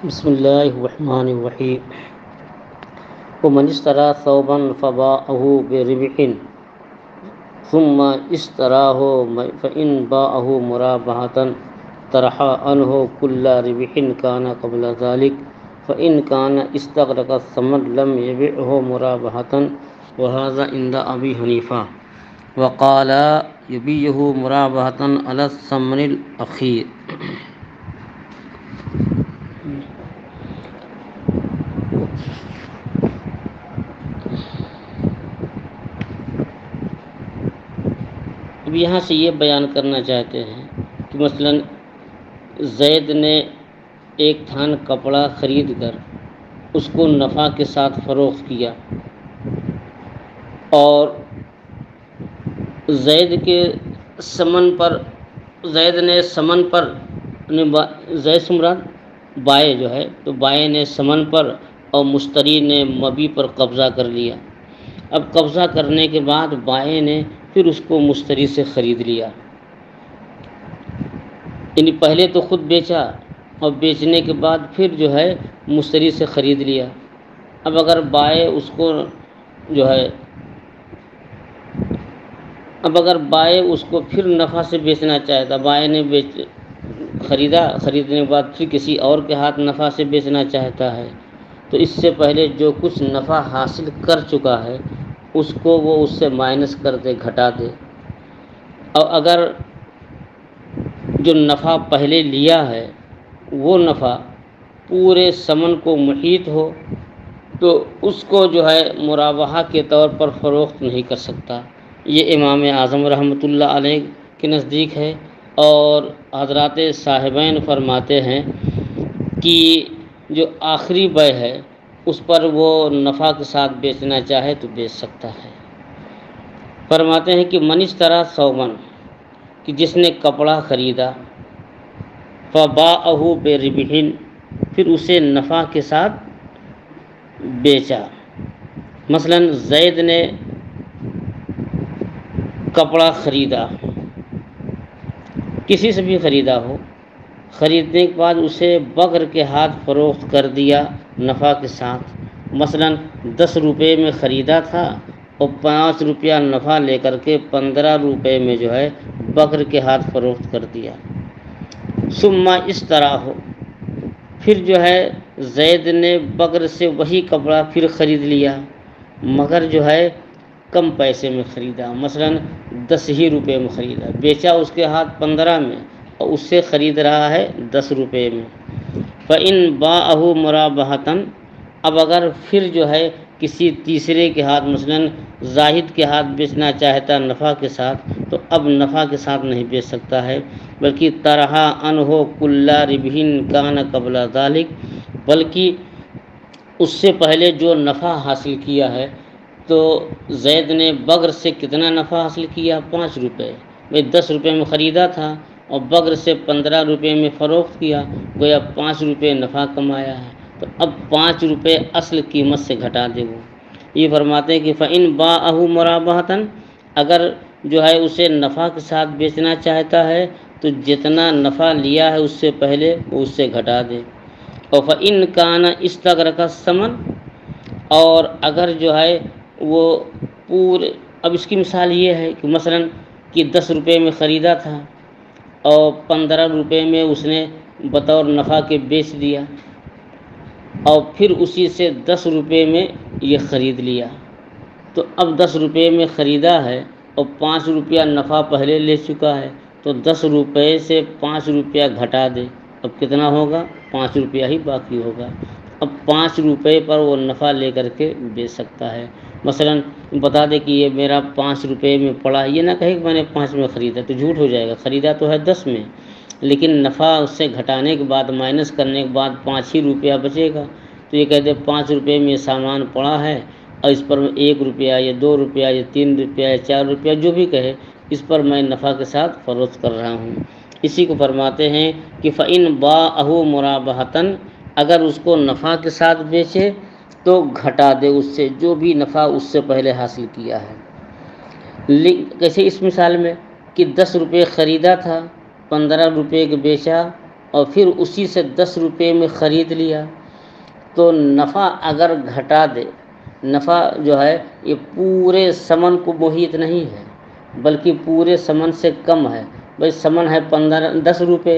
بسم اللہ الرحمن الرحیم ومن اشترى ثوبا فباعه بربح ثم اشتراه فإن باعه مرابحة طرح عنه كل ربح كان قبل ذلك فإن كان استغرق الثمن لم يبعه مرابحة وهذا عند أبي حنيفة وقال يبيعه مرابحة على الثمن الأخير۔ اب یہاں سے یہ بیان کرنا چاہتے ہیں کہ مثلاً زید نے ایک تھان کپڑا خرید کر اس کو نفع کے ساتھ فروخت کیا، اور زید نے سمن پر زید سے مراد بائے جو ہے، تو بائے نے سمن پر اور مشتری نے مبی پر قبضہ کر لیا۔ اب قبضہ کرنے کے بعد بائے نے پھر اس کو مشتری سے خرید لیا، یعنی پہلے تو خود بیچا اور بیچنے کے بعد پھر جو ہے مشتری سے خرید لیا۔ اب اگر بائے اس کو پھر نفع سے بیچنا چاہتا، بائے نے خریدنے کے بعد پھر کسی اور کے ہاتھ نفع سے بیچنا چاہتا ہے، تو اس سے پہلے جو کچھ نفع حاصل کر چکا ہے اس کو وہ اس سے مائنس کر دے، گھٹا دے۔ اور اگر جو نفع پہلے لیا ہے وہ نفع پورے ثمن کو محیط ہو تو اس کو جو ہے مرابحہ کے طور پر فروخت نہیں کر سکتا۔ یہ امام اعظم رحمۃ اللہ علیہ کے نزدیک ہے، اور حضرات صاحبین فرماتے ہیں کہ جو آخری بیع ہے اس پر وہ نفع کے ساتھ بیچنا چاہے تو بیچ سکتا ہے۔ فرماتے ہیں کہ من اشتری ثوبا، کہ جس نے کپڑا خریدا، فباعه بربح، پھر اسے نفع کے ساتھ بیچا۔ مثلا زید نے کپڑا خریدا، کسی سے بھی خریدا ہو، خریدنے کے بعد اسے بکر کے ہاتھ فروخت کر دیا نفع کے ساتھ۔ مثلا 10 روپے میں خریدا تھا اور 5 روپیہ نفع لے کر کے 15 روپے میں جو ہے بکر کے ہاتھ فروخت کر دیا۔ ثم اشتراہ، پھر جو ہے زید نے بکر سے وہی کپڑا پھر خرید لیا، مگر جو ہے کم پیسے میں خریدا، مثلا 10 ہی روپے میں خریدا، بیچا اس کے ہاتھ 15 میں اور اس سے خرید رہا ہے 10 روپے میں۔ فَإِن بَاعَهُ مُرَابَحَةً، اب اگر پھر جو ہے کسی تیسرے کے ہاتھ، مثلا زاہد کے ہاتھ بیچنا چاہتا نفع کے ساتھ، تو اب نفع کے ساتھ نہیں بیچ سکتا ہے، بلکہ طرح عنہ کل ربح کان قبل ذلک، بلکہ اس سے پہلے جو نفع حاصل کیا ہے، تو زید نے بکر سے کتنا نفع حاصل کیا؟ 5 روپے، 10 روپے میں خریدا تھا اور بکر سے 15 روپے میں فروخت کیا، گویا 5 روپے نفع کمایا ہے، تو اب 5 روپے اصل قیمت سے گھٹا دے وہ۔ یہ فرماتے ہیں کہ فَإِن بَاعَهُ مُرَابَحَةً، اگر جو ہے اسے نفع کے ساتھ بیچنا چاہتا ہے تو جتنا نفع لیا ہے اس سے پہلے وہ اس سے گھٹا دے۔ اور فَإِن كَانَ اسْتَغْرَقَ الثَّمَنَ، اور اگر جو ہے وہ اب اس کی مثال یہ ہے کہ مثلا کہ 10 روپے میں خریدا تھا اور 15 روپے میں اس نے بطور نفع کے بیچ دیا، اور پھر اسی سے 10 روپے میں یہ خرید لیا، تو اب 10 روپے میں خریدا ہے اور 5 روپیہ نفع پہلے لے چکا ہے، تو 10 روپے سے 5 روپیہ گھٹا دے، اب کتنا ہوگا؟ 5 روپیہ ہی باقی ہوگا۔ اب 5 روپے پر وہ نفع لے کر کے بیچ سکتا ہے۔ مثلا بتا دے کہ یہ میرا 5 روپے میں پڑا، یہ نہ کہے کہ میں نے 5 میں خریدا، تو جھوٹ ہو جائے گا، خریدا تو ہے 10 میں، لیکن نفع اس سے گھٹانے کے بعد، مائنس کرنے کے بعد 5 ہی روپیہ بچے گا، تو یہ کہتے 5 روپے میں یہ سامان پڑا ہے اور اس پر 1 روپیہ یا 2 روپیہ یا 3 روپیہ یا 4 روپیہ جو بھی کہے، اس پر میں نفع کے ساتھ فروخت کر رہا ہوں۔ اسی کو فرماتے ہیں کہ فَإِن بَاعَهُ مُرَابَحَةً، اگر اس کو نفع کے ساتھ بیچے تو گھٹا دے اس سے جو بھی نفع اس سے پہلے حاصل کیا ہے۔ کیسے؟ اس مثال میں کہ 10 روپے خریدا تھا، 15 روپے کے بیچا اور پھر اسی سے 10 روپے میں خرید لیا، تو نفع اگر گھٹا دے، نفع جو ہے یہ پورے ثمن کو محیط نہیں ہے بلکہ پورے ثمن سے کم ہے۔ بھائی ثمن ہے 10 روپے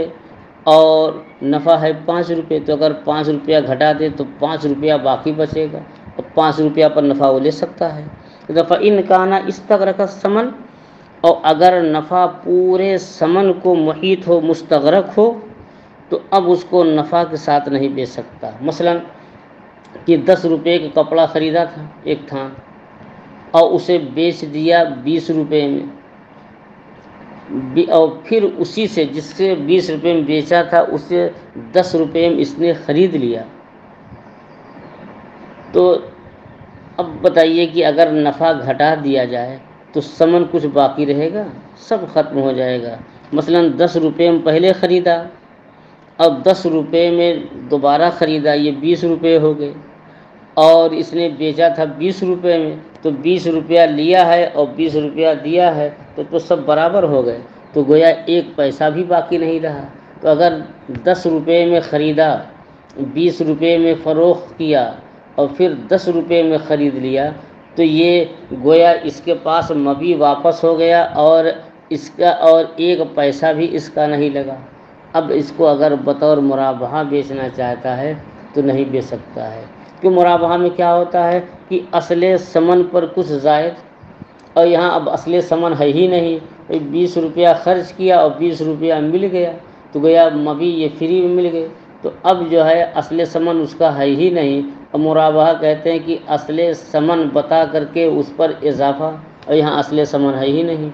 اور نفع ہے 5 روپے، تو اگر 5 روپیہ گھٹا دے تو 5 روپیہ باقی بچے گا، اور 5 روپیہ پر نفع وہ لے سکتا ہے۔ دفعہ ان کانا استغرق الثمن، اور اگر نفع پورے ثمن کو محیط ہو، مستغرق ہو، تو اب اس کو نفع کے ساتھ نہیں بیچ سکتا۔ مثلا کہ 10 روپے کا کپڑا خریدا تھا ایک تھان، اور اسے بیچ دیا 20 روپے میں، اور پھر اسی سے جس سے 20 روپے میں بیچا تھا اسے 10 روپے میں اس نے خرید لیا، تو اب بتائیے کہ اگر نفع گھٹا دیا جائے تو ثمن کچھ باقی رہے گا؟ سب ختم ہو جائے گا۔ مثلا 10 روپے میں پہلے خریدا، اب 10 روپے میں دوبارہ خریدا، یہ 20 روپے ہو گئے، اور اس نے بیچا تھا 20 روپے میں، تو 20 روپیہ لیا ہے اور 20 روپیہ دیا ہے، تو سب برابر ہو گئے، تو گویا ایک پیسہ بھی باقی نہیں رہا۔ تو اگر 10 روپے میں خریدا، 20 روپے میں فروخت کیا اور پھر 10 روپے میں خرید لیا، تو یہ گویا اس کے پاس مبی واپس ہو گیا، اور اس کا اور ایک پیسہ بھی اس کا نہیں لگا۔ اب اس کو اگر بطور مرابحہ بیچنا چاہتا ہے تو نہیں بیچ سکتا ہے، کہ مرابحہ میں کیا ہوتا ہے کہ اصل ثمن پر کچھ زائد، اور یہاں اب اصل ثمن ہے ہی نہیں، 20 روپیہ خرچ کیا اور 20 روپیہ مل گیا، تو گویا مبی یہ فری میں مل گئے، تو اب جو ہے اصل ثمن اس کا ہے ہی نہیں۔ اور مرابحہ کہتے ہیں کہ اصل ثمن بتا کر کے اس پر اضافہ، اور یہاں اصل ثمن ہے ہی نہیں۔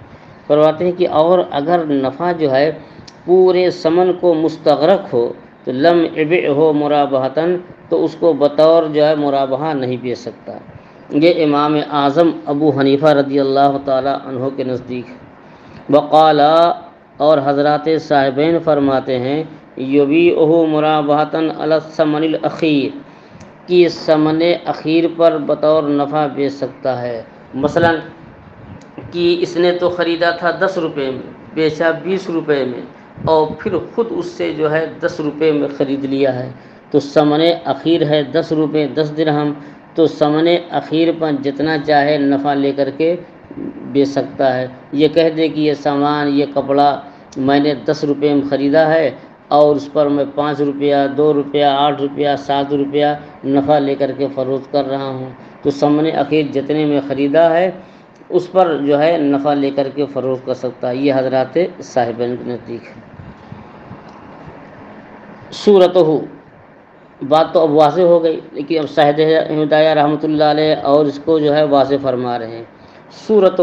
فرماتے ہیں کہ اور اگر نفع جو ہے پورے ثمن کو مستغرق ہو تو لم یبع ہو مرابحتاً، تو اس کو بطور جو ہے مرابحہ نہیں بیچ سکتا۔ یہ امام اعظم ابو حنیفہ رضی اللہ تعالی عنہ کے نزدیک ہے۔ وقالا، اور حضرات صاحبین فرماتے ہیں، یبیعہ مرابحتاً علی الثمن الاخیر، کہ ثمن اخیر پر بطور نفع بیچ سکتا ہے۔ مثلا کہ اس نے تو خریدا تھا 10 روپے میں، بیچا 20 روپے میں، اور پھر خود اس سے جو ہے 10 روپے میں خرید لیا ہے، تو ثمن اخیر ہے 10 روپے 10 درہم، تو ثمن اخیر پر جتنا چاہے نفع لے کر کے بیچ سکتا ہے۔ یہ کہہ دے کہ یہ سامان، یہ کپڑا میں نے 10 روپے میں خریدا ہے، اور اس پر میں 5 روپیہ 2 روپیہ 8 روپیہ 7 روپیہ نفع لے کر کے فروخت کر رہا ہوں، تو ثمن اخیر جتنے میں خریدا ہے اس پر جو ہے نفع لے کر کے فروخت کر سکتا ہے۔ یہ حضرات صاحبین کے نزدیک ہے۔ صورتہ، بات تو اب واضح ہو گئی، لیکن اب صاحب ہدایہ رحمۃ اللہ علیہ اور اس کو جو ہے واضح فرما رہے ہیں۔ صورتہ،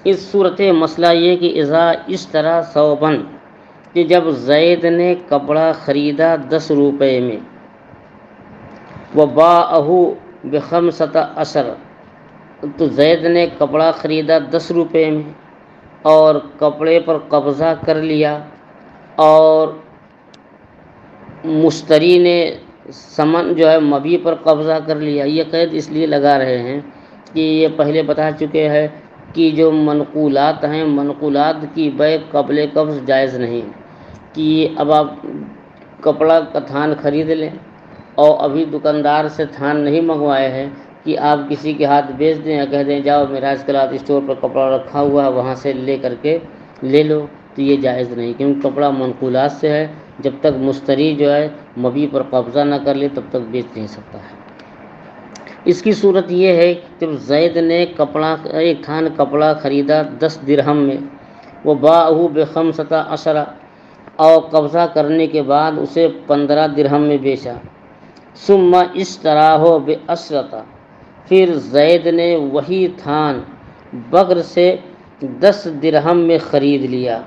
اس صورت مسئلہ یہ کہ اذا اشترى ثوبا، کہ جب زید نے کپڑا خریدا 10 روپے میں، وباعہ ب15، تو زید نے کپڑا خریدا 10 روپے میں اور کپڑے پر قبضہ کر لیا، اور مشتری نے ثمن جو ہے مبی پر قبضہ کر لیا۔ یہ قید اس لیے لگا رہے ہیں کہ یہ پہلے بتا چکے ہیں کہ جو منقولات ہیں، منقولات کی بیع قبل قبض جائز نہیں، کہ اب آپ کپڑا کا تھان خرید لیں اور ابھی دکاندار سے تھان نہیں منگوائے ہیں کہ آپ کسی کے ہاتھ بیچ دیں یا کہہ دیں جاؤ میراج کلاتھ اسٹور پر کپڑا رکھا ہوا ہے وہاں سے لے کر کے لے لو، تو یہ جائز نہیں، کیونکہ کپڑا منقولات سے ہے، جب تک مشتری جو ہے مبی پر قبضہ نہ کر لے تب تک بیچ نہیں سکتا ہے۔ اس کی صورت یہ ہے کہ جب زید نے ایک تھان کپڑا خریدا 10 درہم میں، وہ باعہ ب15، اور قبضہ کرنے کے بعد اسے 15 درہم میں بیچا، ثم اشتراہ ب10، پھر زید نے وہی تھان بغر سے 10 درہم میں خرید لیا۔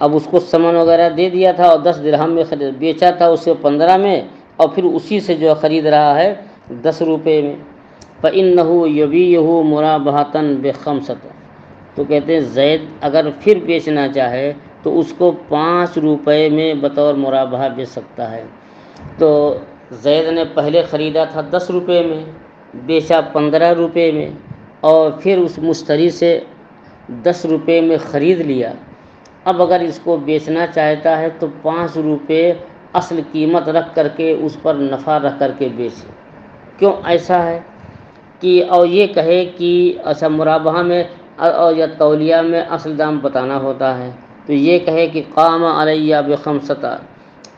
اب اس کو ثمن وغیرہ دے دیا تھا اور 10 درہم میں بیچا تھا اسے 15 میں، اور پھر اسی سے جو خرید رہا ہے 10 روپے میں۔ فإنہ یبیعہ مرابحۃ ب5، تو کہتے ہیں زید اگر پھر بیچنا چاہے تو اس کو 5 روپے میں بطور مرابحہ بیچ سکتا ہے۔ تو زید نے پہلے خریدا تھا 10 روپے میں، بیچا 15 روپے میں، اور پھر اس مشتری سے 10 روپے میں خرید لیا، اب اگر اس کو بیچنا چاہتا ہے تو 5 روپے اصل قیمت رکھ کر کے اس پر نفع رکھ کر کے بیچے۔ کیوں ایسا ہے کہ اور یہ کہے کہ اچھا مرابحہ میں اور یا تولیہ میں اصل دام بتانا ہوتا ہے، تو یہ کہے کہ قام علیہ بخمسطہ،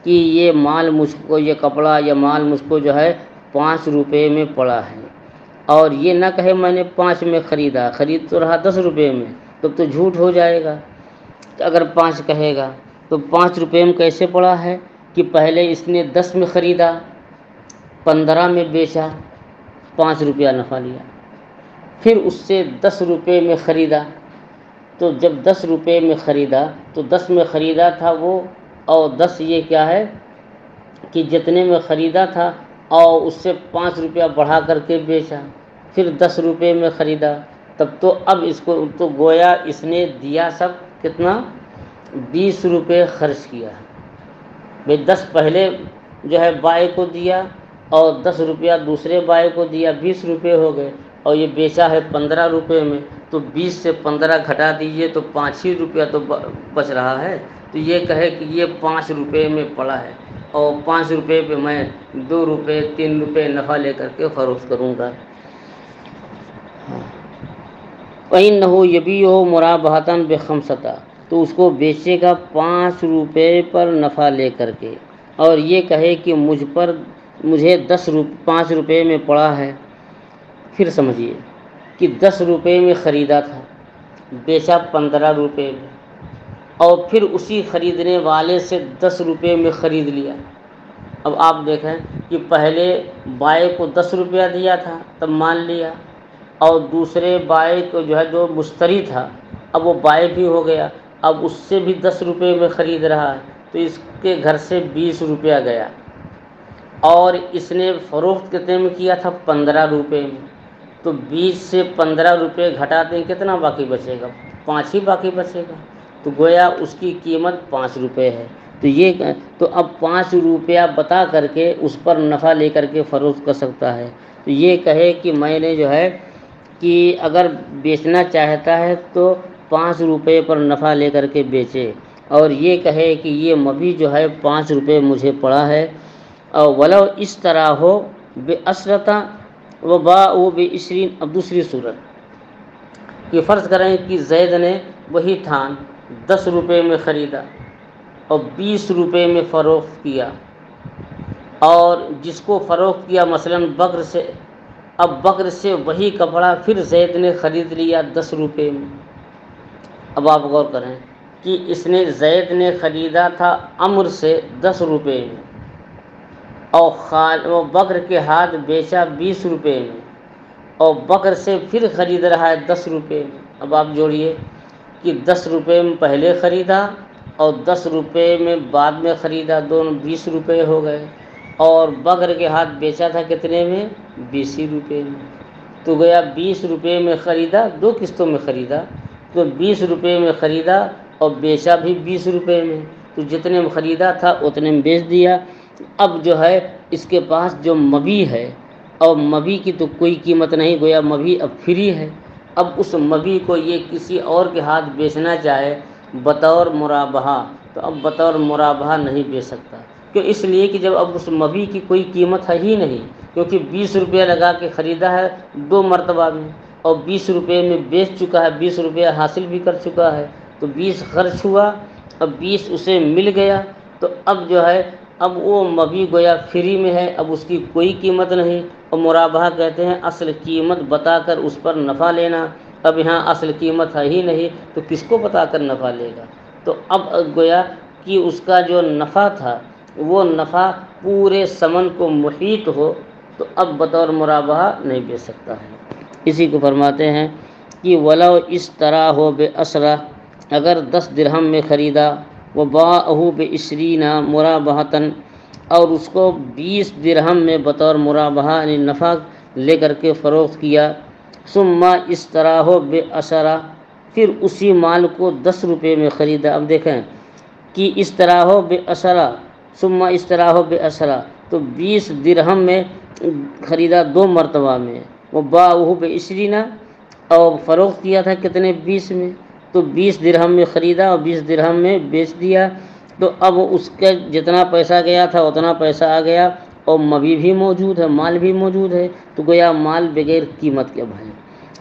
کہ یہ مال مجھ کو، یہ کپڑا یا مال مجھ کو جو ہے 5 روپے میں پڑا ہے، اور یہ نہ کہے میں نے 5 میں خریدا، خرید تو رہا 10 روپے میں، تب تو جھوٹ ہو جائے گا۔ اگر 5 کہے گا تو 5 روپے میں کیسے پڑا ہے کہ پہلے اس نے 10 میں خریدا، 15 میں بیچا، 5 روپیہ نفع لیا، پھر اس سے 10 روپے میں خریدا، تو جب 10 روپے میں خریدا تو 10 میں خریدا تھا وہ، اور 10 یہ کیا ہے کہ جتنے میں خریدا تھا اور اس سے 5 روپیہ بڑھا کر کے بیچا، پھر 10 روپے میں خریدا، تب تو اب اس کو تو گویا اس نے دیا سب کتنا، 20 روپے خرچ کیا ہے۔ بھئی 10 پہلے جو ہے بائے کو دیا اور 10 روپیہ دوسرے بائے کو دیا، 20 روپے ہو گئے، اور یہ بیچا ہے 15 روپے میں، تو 20 سے 15 گھٹا دیجئے تو 5 ہی روپیہ تو بچ رہا ہے۔ تو یہ کہے کہ یہ 5 روپے میں پڑا ہے، اور 5 روپے پہ میں 2 روپے 3 روپے نفع لے کر کے فروخت کروں گا۔ وَإِنَّهُ يَبِيعُهُ مُرَابَحَةً بِخَمْسَةَ، تو اس کو بیچے گا 5 روپے پر نفع لے کر کے، اور یہ کہے کہ مجھے 5 روپے میں پڑا ہے۔ پھر سمجھیے کہ 10 روپے میں خریدا تھا، بیچا 15 روپے میں، اور پھر اسی خریدنے والے سے 10 روپے میں خرید لیا۔ اب آپ دیکھیں کہ پہلے بائے کو 10 روپیہ دیا تھا تب مان لیا، اور دوسرے بائے کو جو ہے جو مشتری تھا اب وہ بائے بھی ہو گیا، اب اس سے بھی 10 روپے میں خرید رہا ہے، تو اس کے گھر سے 20 روپیہ گیا، اور اس نے فروخت کتنے میں کیا تھا، 15 روپے میں، تو 20 سے 15 روپے گھٹا دیں کتنا باقی بچے گا، 5 ہی باقی بچے گا، تو گویا اس کی قیمت 5 روپے ہے۔ تو اب 5 روپیہ بتا کر کے اس پر نفع لے کر کے فروخت کر سکتا ہے۔ تو یہ کہے کہ میں نے جو ہے کہ اگر بیچنا چاہتا ہے تو 5 روپے پر نفع لے کر کے بیچے، اور یہ کہے کہ یہ مبی جو ہے 5 روپے مجھے پڑا ہے، اور ولو اس طرح ہو بِعَشْرَةَ وَبَاعُوا بِعِشْرِينَ۔ اب دوسری صورت کہ فرض کریں کہ زید نے وہی تھان 10 روپے میں خریدا اور 20 روپے میں فروخت کیا، اور جس کو فروخت کیا مثلاً بکر سے، اب بکر سے وہی کپڑا پھر زید نے خرید لیا 10 روپے میں۔ اب آپ غور کریں کہ زید نے خریدا تھا عمرو سے 10 روپے میں، اور بکر کے ہاتھ بیچا 20 روپے میں، اور بکر سے پھر خرید رہا ہے 10 روپے میں۔ اب آپ جوڑیے کہ 10 روپے میں پہلے خریدا اور 10 روپے میں بعد میں خریدا، دونوں 20 روپے ہو گئے، اور بکر کے ہاتھ بیچا تھا کتنے میں، 20 روپے میں، تو گیا 20 روپے میں خریدا، 2 قسطوں میں خریدا، تو 20 روپے میں خریدا اور بیچا بھی 20 روپے میں، تو جتنے میں خریدا تھا اتنے میں بیچ دیا۔ اب جو ہے اس کے پاس جو مبی ہے، اور مبی کی تو کوئی قیمت نہیں، گویا مبی اب فری ہے، اب اس مبی کو یہ کسی اور کے ہاتھ بیچنا چاہے بطور مرابحہ، تو اب بطور مرابحہ نہیں بیچ سکتا، کہ اس لیے کہ جب اب اس مبی کی کوئی قیمت ہے ہی نہیں، کیونکہ 20 روپیہ لگا کے خریدا ہے 2 مرتبہ میں، اور 20 روپے میں بیچ چکا ہے، 20 روپیہ حاصل بھی کر چکا ہے، تو 20 خرچ ہوا، اب 20 اسے مل گیا، تو اب جو ہے اب وہ مبی گویا فری میں ہے، اب اس کی کوئی قیمت نہیں، اور مرابحہ کہتے ہیں اصل قیمت بتا کر اس پر نفع لینا، اب یہاں اصل قیمت ہے ہی نہیں تو کس کو بتا کر نفع لے گا، تو اب گویا کہ اس کا جو نفع تھا وہ نفع پورے ثمن کو محیط ہو، تو اب بطور مرابحہ نہیں بیچ سکتا ہے۔ اسی کو فرماتے ہیں کہ ولو اس طرح ہو بِعَشْرَةٍ، اگر 10 درہم میں خریدا، وَبَاعَهُ بِعِشْرِينَ مُرَابَحَةً، اور اس کو 20 درہم میں بطور مرابحہ یعنی نفع لے کر کے فروخت کیا، ثم اشتراہ بِعَشْرَةٍ، پھر اسی مال کو 10 روپے میں خریدا۔ اب دیکھیں کہ اشتراہ بِعَشْرَةٍ ثم اشتراہ بِعَشْرَةٍ، تو 20 درہم میں خریدا 2 مرتبہ میں، وَبَاعُهُ بِعِشْرِينَ، اور فروخت کیا تھا کتنے، 20 میں، تو 20 درہم میں خریدا اور 20 درہم میں بیچ دیا، تو اب اس کا جتنا پیسہ گیا تھا اتنا پیسہ آ گیا، اور مبی بھی موجود ہے، مال بھی موجود ہے، تو گویا مال بغیر قیمت کے بھائی،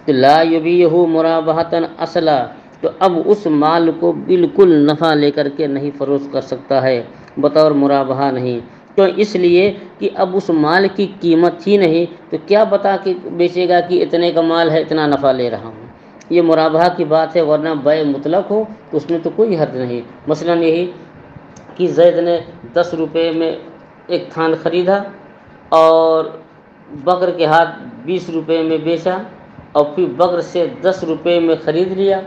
تو لا یبیہ مرابحۃ اصلا، تو اب اس مال کو بالکل نفع لے کر کے نہیں فروخت کر سکتا ہے، بطور مرابحہ نہیں، تو اس لیے کہ اب اس مال کی قیمت ہی نہیں، تو کیا بتا کہ بیچے گا کہ اتنے کا مال ہے اتنا نفع لے رہا ہوں، یہ مرابحہ کی بات ہے، ورنہ بیع مطلق ہو تو اس میں تو کوئی حرج نہیں۔ مثلا یہی کہ زید نے 10 روپے میں ایک تھان خریدا اور بکر کے ہاتھ 20 روپے میں بیچا، اور پھر بکر سے 10 روپے میں خرید لیا،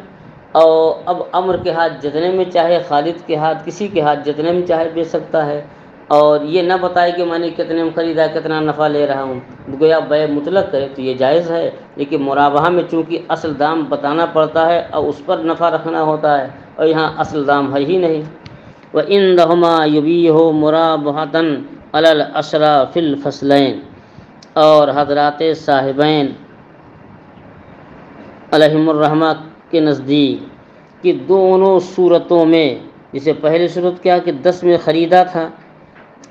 اور اب عمر کے ہاتھ جتنے میں چاہے، خالد کے ہاتھ، کسی کے ہاتھ جتنے میں چاہے بیچ سکتا ہے، اور یہ نہ بتائے کہ میں نے کتنے میں خریدا، کتنا نفع لے رہا ہوں، گویا بیع مطلق ہے تو یہ جائز ہے، لیکن مرابحہ میں چونکہ اصل دام بتانا پڑتا ہے اور اس پر نفع رکھنا ہوتا ہے، اور یہاں اصل دام ہے ہی نہیں۔ وَإِنَّهُمَا يُبِيعُ مُرَابَحَةً عَلَى الْأَسْرَى فِي الْفَصْلَيْنِ، اور حضرات صاحبین علیہم الرحمہ کے نزدیک کہ دونوں صورتوں میں، جسے پہلی صورت کیا کہ 10 میں خریدا تھا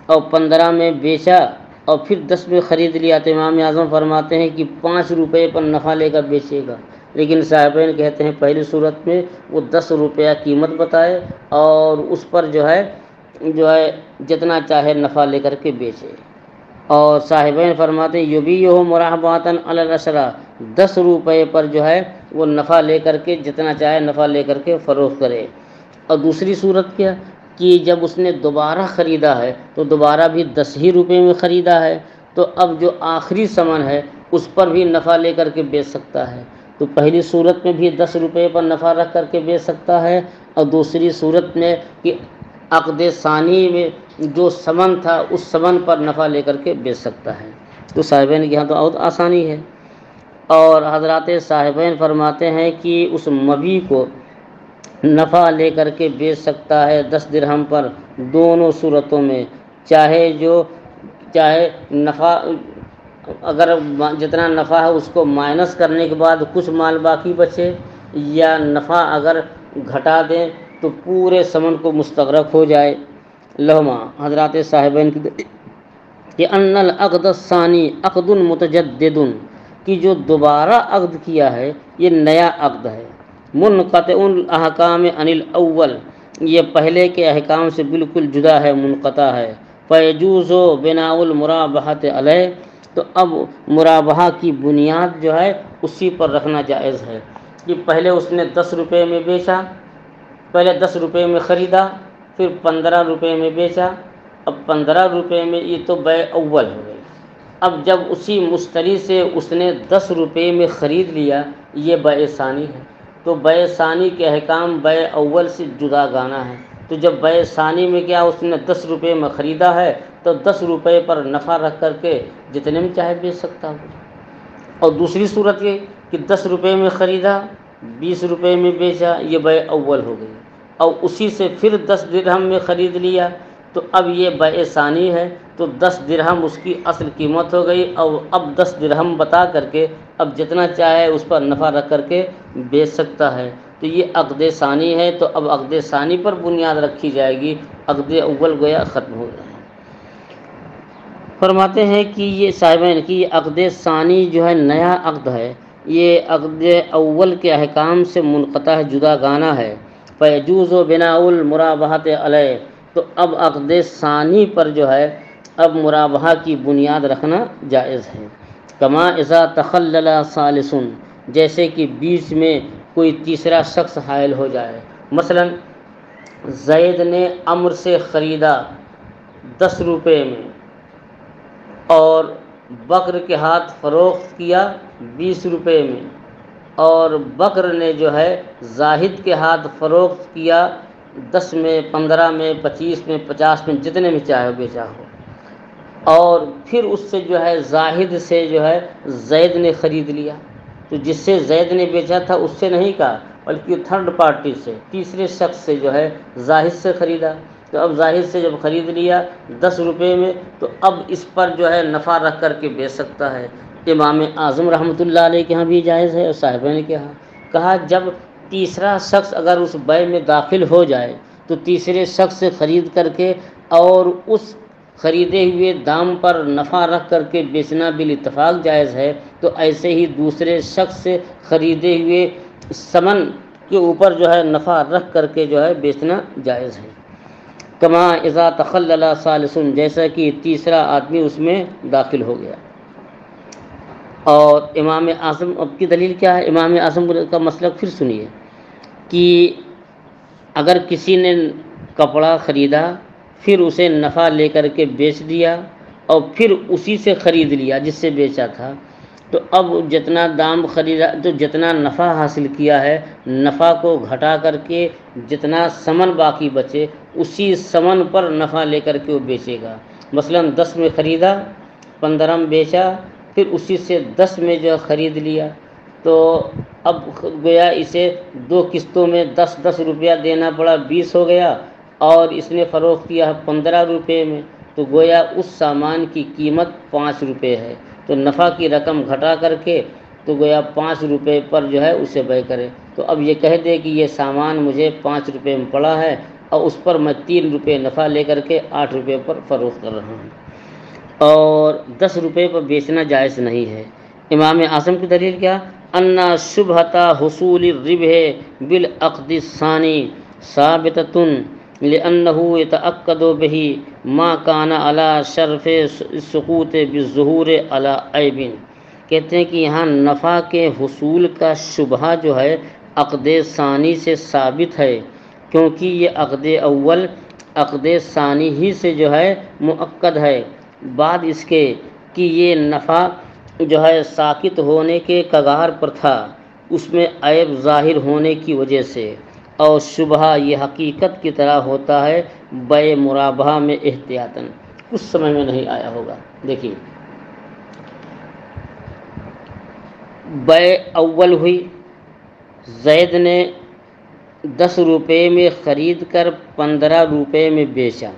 اور 15 میں بیچا، اور پھر 10 میں خرید لیا، تو امام اعظم فرماتے ہیں کہ 5 روپے پر نفع لے کر بیچے گا، لیکن صاحبین کہتے ہیں پہلی صورت میں وہ 10 روپیہ قیمت بتائے اور اس پر جو ہے جتنا چاہے نفع لے کر کے بیچے، اور صاحبین فرماتے ہیں یبیعہ مرابحۃ علی الاسرى، 10 روپے پر جو ہے وہ نفع لے کر کے جتنا چاہے نفع لے کر کے فروخت کرے۔ اور دوسری صورت کیا کہ جب اس نے دوبارہ خریدا ہے تو دوبارہ بھی 10 ہی روپے میں خریدا ہے، تو اب جو آخری ثمن ہے اس پر بھی نفع لے کر کے بیچ سکتا ہے، تو پہلی صورت میں بھی 10 روپے پر نفع رکھ کر کے بیچ سکتا ہے، اور دوسری صورت میں کہ عقد ثانی میں جو ثمن تھا اس ثمن پر نفع لے کر کے بیچ سکتا ہے، تو صاحبین کے یہاں تو بہت آسانی ہے۔ اور حضرات صاحبین فرماتے ہیں کہ اس مبی کو نفع لے کر کے بیچ سکتا ہے 10 درہم پر، دونوں صورتوں میں، چاہے نفع اگر جتنا نفع ہے اس کو مائنس کرنے کے بعد کچھ مال باقی بچے، یا نفع اگر گھٹا دیں تو پورے ثمن کو مستغرق ہو جائے۔ لہما حضرات صاحبین کہ ان العقد الثانی عقد متجدد، کہ جو دوبارہ عقد کیا ہے یہ نیا عقد ہے، منقطع الاحکام عن الاول، یہ پہلے کے احکام سے بالکل جدا ہے، منقطع ہے، فیجوز بناء المرابحۃ علیہ، تو اب مرابحہ کی بنیاد جو ہے اسی پر رکھنا جائز ہے، کہ پہلے اس نے 10 روپے میں بیچا، پہلے 10 روپے میں خریدا، پھر 15 روپے میں بیچا، اب 15 روپے میں، یہ تو بیع اول ہو گئی، اب جب اسی مشتری سے اس نے 10 روپے میں خرید لیا، یہ بیع ثانی ہے، تو بیع ثانی کے احکام بیع اول سے جدا گانا ہے، تو جب بیع ثانی میں کیا اس نے 10 روپے میں خریدا ہے تو 10 روپے پر نفع رکھ کر کے جتنے میں چاہے بیچ سکتا ہو، اور دوسری صورت یہ کہ 10 روپے میں خریدا 20 روپے میں بیچا، یہ بیع اول ہو گئی، اور اسی سے پھر 10 درہم میں خرید لیا، تو اب یہ بیع ثانی ہے، تو 10 درہم اس کی اصل قیمت ہو گئی، اور اب 10 درہم بتا کر کے اب جتنا چاہے اس پر نفع رکھ کر کے بیچ سکتا ہے، تو یہ عقد ثانی ہے، تو اب عقد ثانی پر بنیاد رکھی جائے گی، عقد اول گویا ختم ہو گیا۔ فرماتے ہیں کہ یہ صاحبین کی یہ عقد ثانی جو ہے نیا عقد ہے، یہ عقد اول کے احکام سے منقطع ہے، جدا گانا ہے، فیجوز بناء المرابحۃ علیہ، تو اب عقد ثانی پر جو ہے اب مرابحہ کی بنیاد رکھنا جائز ہے، کما اذا تخلل ثالث، جیسے کہ بیچ میں کوئی تیسرا شخص حائل ہو جائے، مثلا زید نے عمرو سے خریدا 10 روپے میں اور بکر کے ہاتھ فروخت کیا 20 روپے میں، اور بکر نے جو ہے زاہد کے ہاتھ فروخت کیا 10 میں، 15 میں، 25 میں، 50 میں، جتنے میں چاہے بیچا ہو، اور پھر اس سے جو ہے زاہد سے جو ہے زید نے خرید لیا، تو جس سے زید نے بیچا تھا اس سے نہیں کہا بلکہ تھرڈ پارٹی سے، تیسرے شخص سے جو ہے زاہد سے خریدا، تو اب زاہد سے جب خرید لیا 10 روپے میں، تو اب اس پر جو ہے نفع رکھ کر کے بیچ سکتا ہے۔ امام اعظم رحمۃ اللہ علیہ کے ہاں بھی جائز ہے اور صاحبین کے ہاں، کہا جب تیسرا شخص اگر اس بیع میں داخل ہو جائے تو تیسرے شخص سے خرید کر کے اور اس خریدے ہوئے دام پر نفع رکھ کر کے بیچنا بالاتفاق جائز ہے، تو ایسے ہی دوسرے شخص سے خریدے ہوئے ثمن کے اوپر جو ہے نفع رکھ کر کے جو ہے بیچنا جائز ہے۔ کما اذا تخلل ثالث، جیسا کہ تیسرا آدمی اس میں داخل ہو گیا۔ اور امام اعظم اب کی دلیل کیا ہے؟ امام اعظم کا مسلک پھر سنیے کہ اگر کسی نے کپڑا خریدا پھر اسے نفع لے کر کے بیچ دیا اور پھر اسی سے خرید لیا جس سے بیچا تھا، تو اب جتنا دام خریدا تو جتنا نفع حاصل کیا ہے، نفع کو گھٹا کر کے جتنا ثمن باقی بچے اسی ثمن پر نفع لے کر کے وہ بیچے گا۔ مثلا 10 میں خریدا، 15 میں بیچا، پھر اسی سے 10 میں جو خرید لیا، تو اب گویا اسے 2 قسطوں میں 10 روپیہ دینا پڑا، 20 ہو گیا، اور اس نے فروخت کیا 15 روپے میں، تو گویا اس سامان کی قیمت 5 روپے ہے، تو نفع کی رقم گھٹا کر کے تو گویا 5 روپے پر جو ہے اسے بیع کرے۔ تو اب یہ کہہ دے کہ یہ سامان مجھے 5 روپے میں پڑا ہے اور اس پر میں 3 روپے نفع لے کر کے 8 روپے پر فروخت کر رہا ہوں، اور 10 روپے پر بیچنا جائز نہیں ہے۔ امام اعظم کی دلیل کیا؟ ان شبہۃ حصول الربح بالعقد الثانی ثابتۃ لأنه يتأكد به ما كان على شرف السقوط بالظہور على عیب۔ کہتے ہیں کہ یہاں نفع کے حصول کا شبہ جو ہے عقد ثانی سے ثابت ہے، کیونکہ یہ عقد اول عقد ثانی ہی سے جو ہے مؤکد ہے، بعد اس کے کہ یہ نفع جو ہے ساقط ہونے کے کگار پر تھا، اس میں عیب ظاہر ہونے کی وجہ سے، اور شبہ یہ حقیقت کی طرح ہوتا ہے بیع مرابحہ میں احتیاطاً۔ کچھ سمجھ میں نہیں آیا ہوگا۔ دیکھیے، بیع اول ہوئی، زید نے 10 روپے میں خرید کر 15 روپے میں بیچا،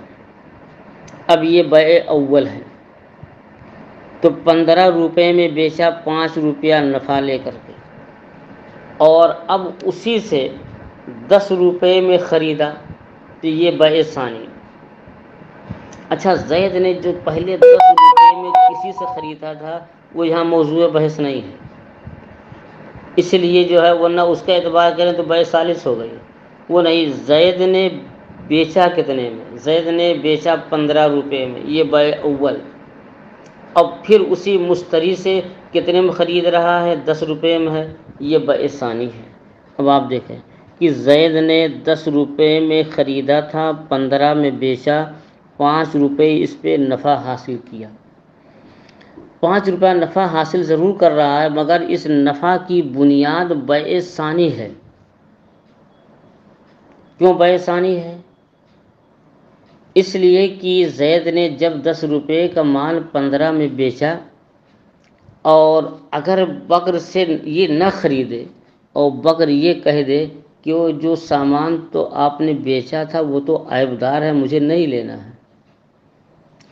اب یہ بیع اول ہے، تو 15 روپے میں بیچا 5 روپیہ نفع لے کر کے، اور اب اسی سے 10 روپے میں خریدا، تو یہ بیع ثانی۔ اچھا، زید نے جو پہلے 10 روپے میں کسی سے خریدا تھا وہ یہاں موضوع بحث نہیں ہے، اس لیے جو ہے ورنہ اس کا اعتبار کریں تو بیع ثالث ہو گئی، وہ نہیں۔ زید نے بیچا کتنے میں؟ زید نے بیچا 15 روپے میں، یہ بیع اول۔ اب پھر اسی مشتری سے کتنے میں خرید رہا ہے؟ 10 روپے میں ہے، یہ بیع ثانی ہے۔ اب آپ دیکھیں کہ زید نے 10 روپے میں خریدا تھا، 15 میں بیچا، 5 روپے اس پہ نفع حاصل کیا۔ 5 روپے نفع حاصل ضرور کر رہا ہے، مگر اس نفع کی بنیاد بیع ثانی ہے۔ کیوں بیع ثانی ہے؟ اس لیے کہ زید نے جب 10 روپے کا مال 15 میں بیچا، اور اگر بکر سے یہ نہ خریدے اور بکر یہ کہہ دے کہ وہ جو سامان تو آپ نے بیچا تھا وہ تو عیب دار ہے، مجھے نہیں لینا ہے،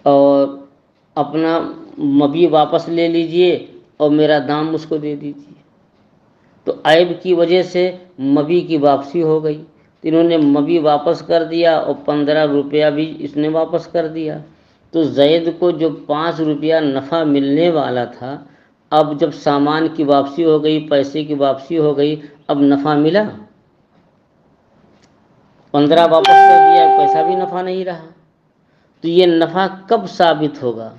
اور اپنا مبی واپس لے لیجئے اور میرا دام اس کو دے دیجئے، تو عیب کی وجہ سے مبی کی واپسی ہو گئی، تو انہوں نے مبی واپس کر دیا اور 15 روپیہ بھی اس نے واپس کر دیا، تو زید کو جو 5 روپیہ نفع ملنے والا تھا، اب جب سامان کی واپسی ہو گئی، پیسے کی واپسی ہو گئی، اب نفع ملا؟ 15 واپس کر دیا، پیسہ بھی نفع نہیں رہا۔ تو یہ نفع کب ثابت ہوگا؟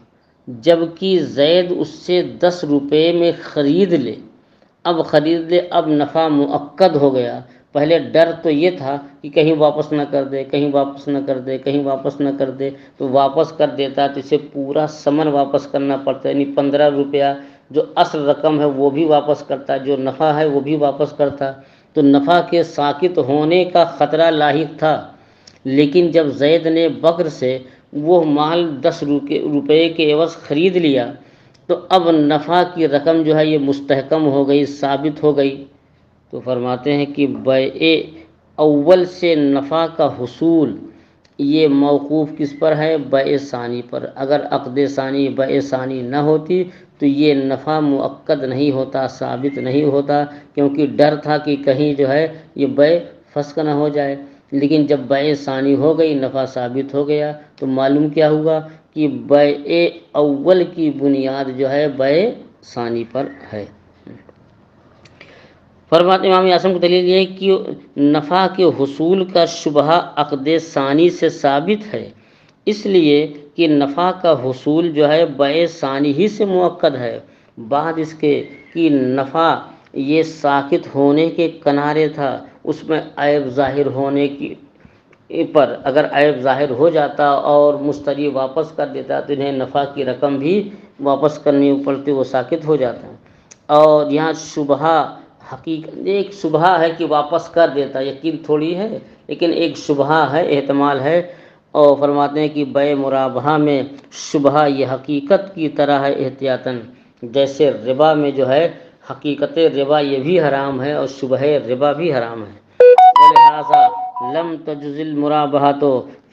جبکہ زید اس سے 10 روپے میں خرید لے، اب خرید لے، اب نفع مؤکد ہو گیا۔ پہلے ڈر تو یہ تھا کہ کہیں واپس نہ کر دے، کہیں واپس نہ کر دے، کہیں واپس نہ کر دے، تو واپس کر دیتا تو اسے پورا ثمن واپس کرنا پڑتا، یعنی 15 روپیہ جو اصل رقم ہے وہ بھی واپس کرتا، جو نفع ہے وہ بھی واپس کرتا، تو نفع کے ساقط ہونے کا خطرہ لاحق تھا۔ لیکن جب زید نے بکر سے وہ مال 10 روپے کے عوض خرید لیا، تو اب نفع کی رقم جو ہے یہ مستحکم ہو گئی، ثابت ہو گئی۔ تو فرماتے ہیں کہ بیع اول سے نفع کا حصول یہ موقوف کس پر ہے؟ بیع ثانی پر۔ اگر عقد ثانی بیع ثانی نہ ہوتی تو یہ نفع مؤکد نہیں ہوتا، ثابت نہیں ہوتا، کیونکہ ڈر تھا کہ کہیں جو ہے یہ بیع فسخ نہ ہو جائے۔ لیکن جب بیع ثانی ہو گئی، نفع ثابت ہو گیا، تو معلوم کیا ہوا کہ بیع اول کی بنیاد جو ہے بیع ثانی پر ہے۔ فرماتے امام اعظم کی دلیل یہ ہے کہ نفع کے حصول کا شبہ عقد ثانی سے ثابت ہے، اس لیے کہ نفع کا حصول جو ہے بیع ثانی ہی سے مؤکد ہے۔ بعد اس کے کہ نفع یہ ساقط ہونے کے کنارے تھا، اس میں عیب ظاہر ہونے کی پر اگر عیب ظاہر ہو جاتا اور مشتری واپس کر دیتا تو انہیں نفع کی رقم بھی واپس کرنی پڑتی، وہ ساقط ہو جاتا۔ اور یہاں شبہ حقیقت ایک شبہ ہے کہ واپس کر دیتا، یقین تھوڑی ہے، لیکن ایک شبہ ہے، احتمال ہے۔ اور فرماتے ہیں کہ بیع مرابحہ میں شبہ یہ حقیقت کی طرح ہے احتیاطاً، جیسے ربا میں جو ہے حقیقت ربا یہ بھی حرام ہے اور شبہ ربا بھی حرام ہے۔ ولہذا لم تجز المرابحۃ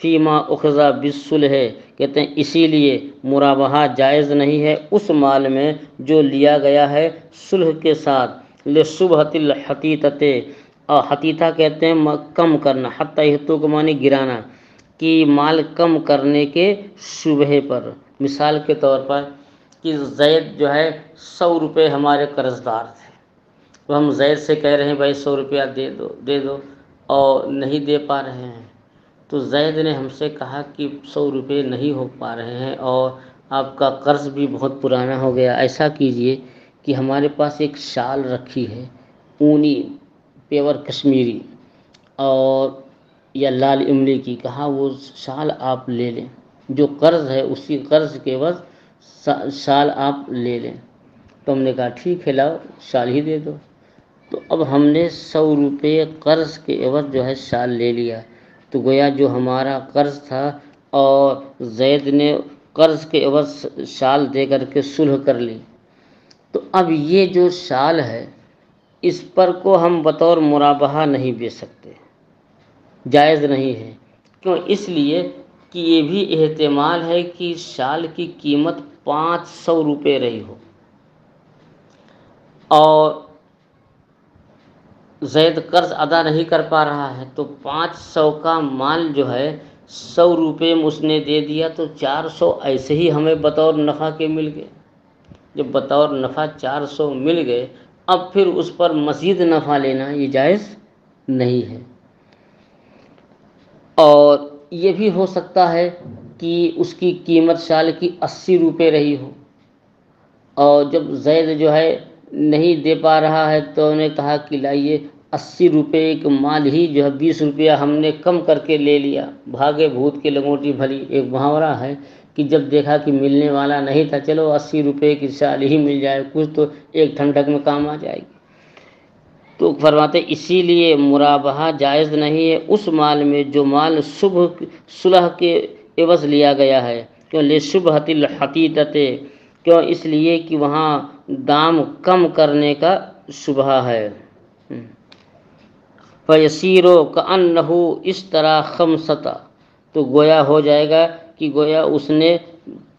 فیما اخذ بالصلح، کہتے ہیں اسی لیے مرابحہ جائز نہیں ہے اس مال میں جو لیا گیا ہے صلح کے ساتھ، لشبہۃ الحتیۃ، اور حتیطہ کہتے ہیں کم کرنا، حتی یحتو کو معنی گرانا، کہ مال کم کرنے کے شبہ پر۔ مثال کے طور پر کہ زید جو ہے 100 روپے ہمارے قرض دار تھے، تو ہم زید سے کہہ رہے ہیں بھائی 100 روپیہ دے دو اور نہیں دے پا رہے ہیں، تو زید نے ہم سے کہا کہ 100 روپے نہیں ہو پا رہے ہیں اور آپ کا قرض بھی بہت پرانا ہو گیا، ایسا کیجئے کہ ہمارے پاس ایک شال رکھی ہے اونی پیور کشمیری اور یا لال املی کی، کہا وہ شال آپ لے لیں، جو قرض ہے اسی قرض کے عوض شال آپ لے لیں۔ تو ہم نے کہا ٹھیک ہے لاؤ شال ہی دے دو۔ تو اب ہم نے 100 روپے قرض کے عوض جو ہے شال لے لیا، تو گویا جو ہمارا قرض تھا اور زید نے قرض کے عوض شال دے کر کے صلح کر لی، تو اب یہ جو شال ہے اس پر کو ہم بطور مرابحہ نہیں بیچ سکتے، جائز نہیں ہے۔ کیوں؟ اس لیے کہ یہ بھی احتمال ہے کہ شال کی قیمت 500 روپے رہی ہو اور زید قرض ادا نہیں کر پا رہا ہے، تو 500 کا مال جو ہے 100 روپے میں اس نے دے دیا، تو 400 ایسے ہی ہمیں بطور نفع کے مل گئے۔ جب بطور نفع 400 مل گئے، اب پھر اس پر مزید نفع لینا یہ جائز نہیں ہے۔ اور یہ بھی ہو سکتا ہے کہ اس کی قیمت شال کی 80 روپے رہی ہو اور جب زید جو ہے نہیں دے پا رہا ہے تو انہوں نے کہا کہ لائیے 80 روپے کا مال ہی جو ہے 20 روپیہ ہم نے کم کر کے لے لیا، بھاگے بھوت کے لنگوٹی بھلی، ایک محاورہ ہے کہ جب دیکھا کہ ملنے والا نہیں تھا، چلو 80 روپے کی شال ہی مل جائے، کچھ تو ایک ٹھنڈک میں کام آ جائے گی۔ تو فرماتے اسی لیے مرابحہ جائز نہیں ہے اس مال میں جو مال صلح کے عوض لیا گیا ہے، کیوں لشبہۃ الحتیۃ، کیوں اس لیے کہ وہاں دام کم کرنے کا شبہ ہے۔ فَيَصِيرُ كَأَنَّهُ اشْتَرَىٰ خَمْسَةَ، تو گویا ہو جائے گا کہ گویا اس نے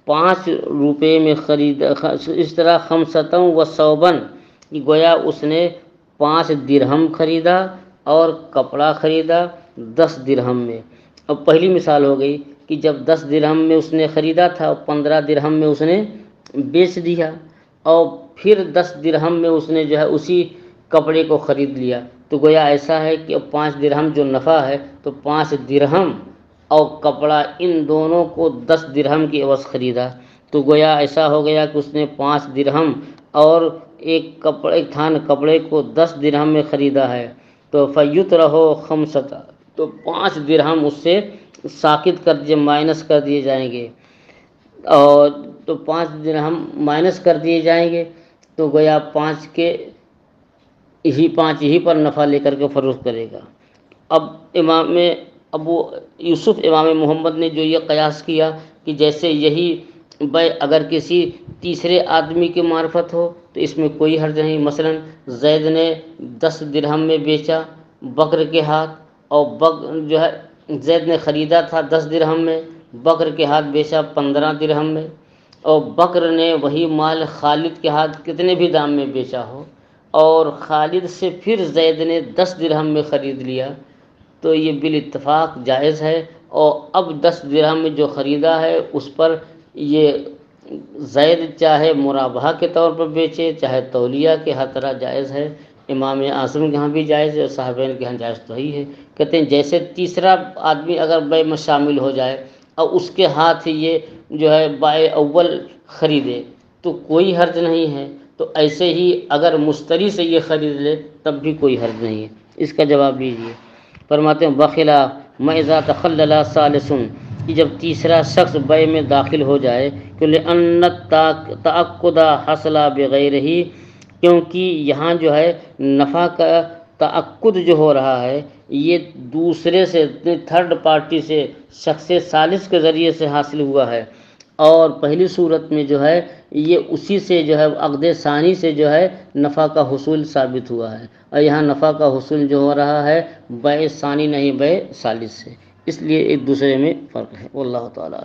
5 روپے میں خریدا، اشترا خمسۃ و ثوباً، گویا اس نے 5 درہم خریدا اور کپڑا خریدا 10 درہم میں۔ اب پہلی مثال ہو گئی کہ جب 10 درہم میں اس نے خریدا تھا اور 15 درہم میں اس نے بیچ دیا، اور پھر 10 درہم میں اس نے جو ہے اسی کپڑے کو خرید لیا، تو گویا ایسا ہے کہ اب 5 درہم جو نفع ہے، تو 5 درہم اور کپڑا ان دونوں کو 10 درہم کی عوض خریدا، تو گویا ایسا ہو گیا کہ اس نے 5 درہم اور ایک تھان کپڑے کو 10 درہم میں خریدا ہے، تو فَيُطْرَحُ خَمْسَةَ، تو 5 درہم اس سے ساقط کر دیے، مائنس کر دیے جائیں گے، اور تو 5 درہم مائنس کر دیے جائیں گے، تو گویا 5 ہی پر نفع لے کر کے فروخت کرے گا۔ اب امام ابو یوسف امام محمد نے جو یہ قیاس کیا کہ جیسے یہی بیع اگر کسی تیسرے آدمی کی معرفت ہو تو اس میں کوئی حرج نہیں، مثلا زید نے 10 درہم میں بیچا بکر کے ہاتھ، اور جو ہے زید نے خریدا تھا 10 درہم میں، بکر کے ہاتھ بیچا 15 درہم میں، اور بکر نے وہی مال خالد کے ہاتھ کتنے بھی دام میں بیچا ہو اور خالد سے پھر زید نے 10 درہم میں خرید لیا تو یہ بالاتفاق جائز ہے، اور اب 10 درہم میں جو خریدا ہے اس پر یہ زید چاہے مرابحہ کے طور پر بیچے چاہے تولیہ کے، ہر طرح جائز ہے۔ امام اعظم کے ہاں بھی جائز ہے اور صحابین کے ہاں جائز تو ہی ہے۔ کہتے ہیں جیسے تیسرا آدمی اگر بیع میں شامل ہو جائے اور اس کے ہاتھ یہ جو ہے بائع اول خریدے تو کوئی حرج نہیں ہے، تو ایسے ہی اگر مشتری سے یہ خرید لے تب بھی کوئی حرج نہیں ہے۔ اس کا جواب دیجیے۔ فرماتے ہیں بخلا مَإِذَا تَخَلَّلَ ثَالِثٌ کہ جب تیسرا شخص بیع میں داخل ہو جائے کہ لِأَنَّ التَّعَقُّدَ حَصَلَ بِغَيْرِهِ کیونکہ یہاں جو ہے نفع کا تعقد جو ہو رہا ہے یہ دوسرے سے، تھرڈ پارٹی سے، شخص ثالث کے ذریعے سے حاصل ہوا ہے، اور پہلی صورت میں جو ہے یہ اسی سے جو ہے عقد ثانی سے جو ہے نفع کا حصول ثابت ہوا ہے، اور یہاں نفع کا حصول جو ہو رہا ہے بیع ثانی نہیں بیع ثالث سے، اس لیے ایک دوسرے میں فرق ہے۔ واللہ تعالیٰ